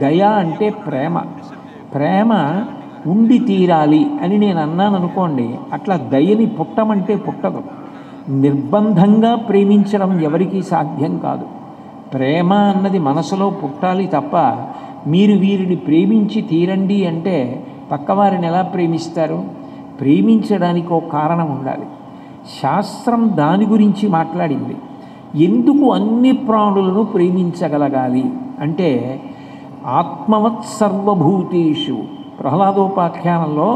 దయ అంటే ప్రేమ. ప్రేమ ఉండి తీరాలి అని నేను అన్నాను అనుకోండి, అట్లా దయని పుట్టమంటే పుట్టదు. నిర్బంధంగా ప్రేమించడం ఎవరికీ సాధ్యం కాదు. ప్రేమ అన్నది మనసులో పుట్టాలి తప్ప మీరు వీరిని ప్రేమించి తీరండి అంటే పక్కవారిని ఎలా ప్రేమిస్తారు? ప్రేమించడానికి ఒక కారణం ఉండాలి. శాస్త్రం దాని గురించి మాట్లాడింది. ఎందుకు అన్ని ప్రాణులను ప్రేమించగలగాలి అంటే, ఆత్మవత్ సర్వభూతేషు ప్రహ్లాదోపాఖ్యానంలో,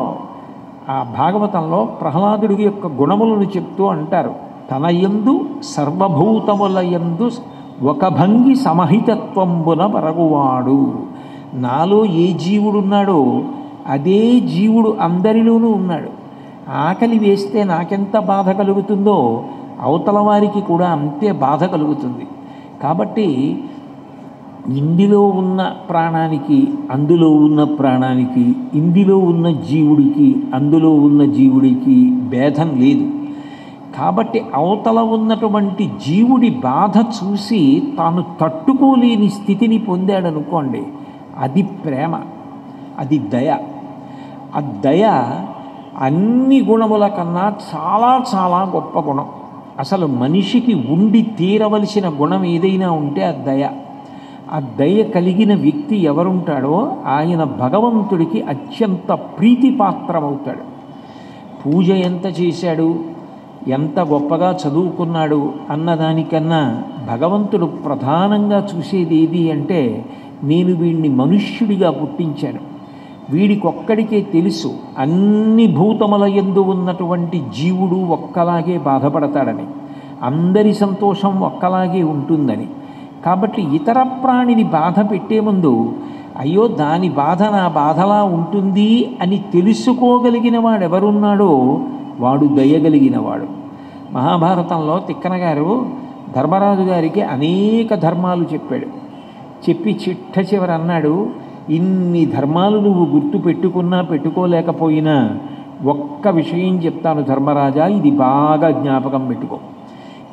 ఆ భాగవతంలో ప్రహ్లాదుడి యొక్క గుణములను చెప్తూ అంటారు, తన యందు సర్వభూతముల యందు ఒక భంగి సమహితత్వంబున పరగువాడు. నాలో ఏ జీవుడున్నాడో అదే జీవుడు అందరిలోనూ ఉన్నాడు. ఆకలి వేస్తే నాకెంత బాధ కలుగుతుందో అవతల వారికి కూడా అంతే బాధ కలుగుతుంది. కాబట్టి ఇందులో ఉన్న ప్రాణానికి అందులో ఉన్న ప్రాణానికి, ఇందులో ఉన్న జీవుడికి అందులో ఉన్న జీవుడికి భేదం లేదు. కాబట్టి అవతల ఉన్నటువంటి జీవుడి బాధ చూసి తాను తట్టుకోలేని స్థితిని పొందాడనుకోండి, అది ప్రేమ, అది దయ. ఆ దయ అన్ని గుణముల కన్నా చాలా చాలా గొప్ప గుణం. అసలు మనిషికి ఉండి తీరవలసిన గుణం ఏదైనా ఉంటే ఆ దయ. ఆ దయ కలిగిన వ్యక్తి ఎవరుంటాడో ఆయన భగవంతుడికి అత్యంత ప్రీతిపాత్రమవుతాడు. పూజ ఎంత చేశాడు, ఎంత గొప్పగా చదువుకున్నాడు అన్నదానికన్నా భగవంతుడు ప్రధానంగా చూసేది ఏది అంటే, నేను వీడిని మనుష్యుడిగా పుట్టించాను, వీడికొక్కడికే తెలుసు అన్ని భూతముల యందు ఉన్నటువంటి జీవుడు ఒక్కలాగే బాధపడతాడని, అందరి సంతోషం ఒక్కలాగే ఉంటుందని. కాబట్టి ఇతర ప్రాణిని బాధ పెట్టే ముందు, అయ్యో దాని బాధ నా బాధలా ఉంటుంది అని తెలుసుకోగలిగిన వాడు ఎవరున్నాడో వాడు దయగలిగినవాడు. మహాభారతంలో తిక్కన గారు ధర్మరాజు గారికి అనేక ధర్మాలు చెప్పాడు. చెప్పి చిట్ట చివర అన్నాడు, ఇన్ని ధర్మాలు నువ్వు గుర్తు పెట్టుకున్నా పెట్టుకోలేకపోయినా ఒక్క విషయం చెప్తాను ధర్మరాజా, ఇది బాగా జ్ఞాపకం పెట్టుకో.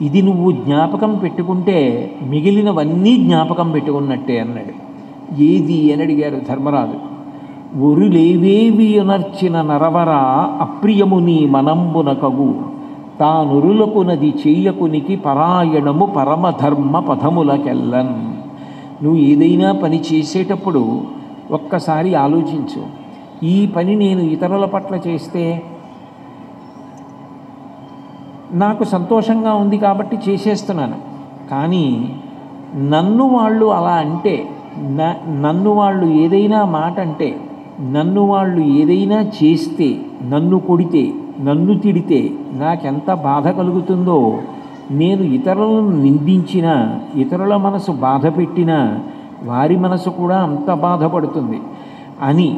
ఇది నువ్వు జ్ఞాపకం పెట్టుకుంటే మిగిలినవన్నీ జ్ఞాపకం పెట్టుకున్నట్టే అన్నాడు. ఏది అని అడిగారు ధర్మరాజు. ఒరులేవేవి అనర్చిన నరవర అప్రియము నీ మనంబునకగు, తానురులకు నది చెయ్యకునికి పరాయణము పరమధర్మ పదములకెల్లన్. నువ్వు ఏదైనా పని చేసేటప్పుడు ఒక్కసారి ఆలోచించు, ఈ పని నేను ఇతరుల పట్ల చేస్తే నాకు సంతోషంగా ఉంది కాబట్టి చేసేస్తున్నాను, కానీ నన్ను వాళ్ళు అలా అంటే, నన్ను వాళ్ళు ఏదైనా మాట అంటే, నన్ను వాళ్ళు ఏదైనా చేస్తే, నన్ను కొడితే, నన్ను తిడితే నాకెంత బాధ కలుగుతుందో, నేను ఇతరులను నిందించినా, ఇతరుల మనసు బాధ పెట్టినా వారి మనసు కూడా అంత బాధపడుతుంది అని,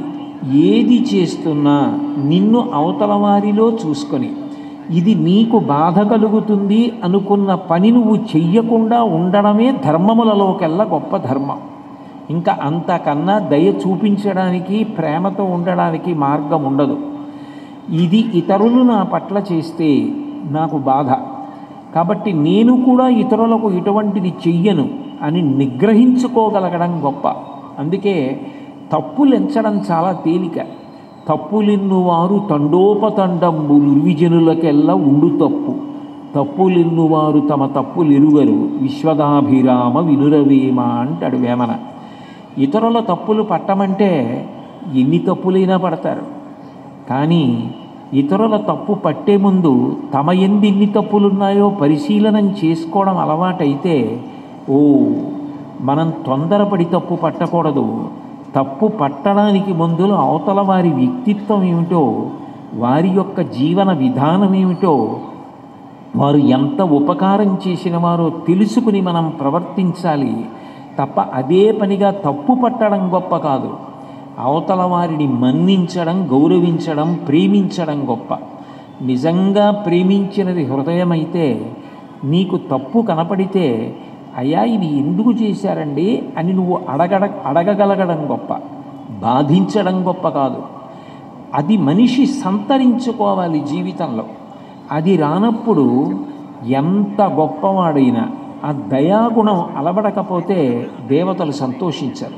ఏది చేస్తున్నా నిన్ను అవతల వారిలో చూసుకొని, ఇది నీకు బాధ కలుగుతుంది అనుకున్న పని నువ్వు చెయ్యకుండా ఉండడమే ధర్మములలోకెల్లా గొప్ప ధర్మం. ఇంకా అంతకన్నా దయ చూపించడానికి, ప్రేమతో ఉండడానికి మార్గం ఉండదు. ఇది ఇతరులు నా పట్ల చేస్తే నాకు బాధ, కాబట్టి నేను కూడా ఇతరులకు ఇటువంటిది చెయ్యను అని నిగ్రహించుకోగలగడం గొప్ప. అందుకే తప్పులు ఎంచడం చాలా తేలిక. తప్పులెన్నువారు తండోపతండంబు నిర్విజనులకెల్లా ఉండు తప్పు, తప్పులెన్నువారు తమ తప్పులెరుగరు విశ్వదాభిరామ వినురవేమ అంటాడు వేమన. ఇతరుల తప్పులు పట్టమంటే ఎన్ని తప్పులైనా పడతారు, కానీ ఇతరుల తప్పు పట్టే ముందు తమ ఎందు ఎన్ని తప్పులున్నాయో పరిశీలనం చేసుకోవడం అలవాటైతే, ఓ మనం తొందరపడి తప్పు పట్టకూడదు. తప్పు పట్టడానికి ముందులో అవతల వారి వ్యక్తిత్వం ఏమిటో, వారి యొక్క జీవన విధానం ఏమిటో, వారు ఎంత ఉపకారం చేసిన వారో తెలుసుకుని మనం ప్రవర్తించాలి తప్ప అదే పనిగా తప్పు పట్టడం గొప్ప కాదు. అవతల వారిని మన్నించడం, గౌరవించడం, ప్రేమించడం గొప్ప. నిజంగా ప్రేమించినది హృదయమైతే నీకు తప్పు కనపడితే, అయ్యా ఇది ఎందుకు చేశారండి అని నువ్వు అడగగలగడం గొప్ప, బాధించడం గొప్ప కాదు. అది మనిషి సంతరించుకోవాలి జీవితంలో. అది రానప్పుడు ఎంత గొప్పవాడైనా ఆ దయాగుణం అలవడకపోతే దేవతలు సంతోషించరు.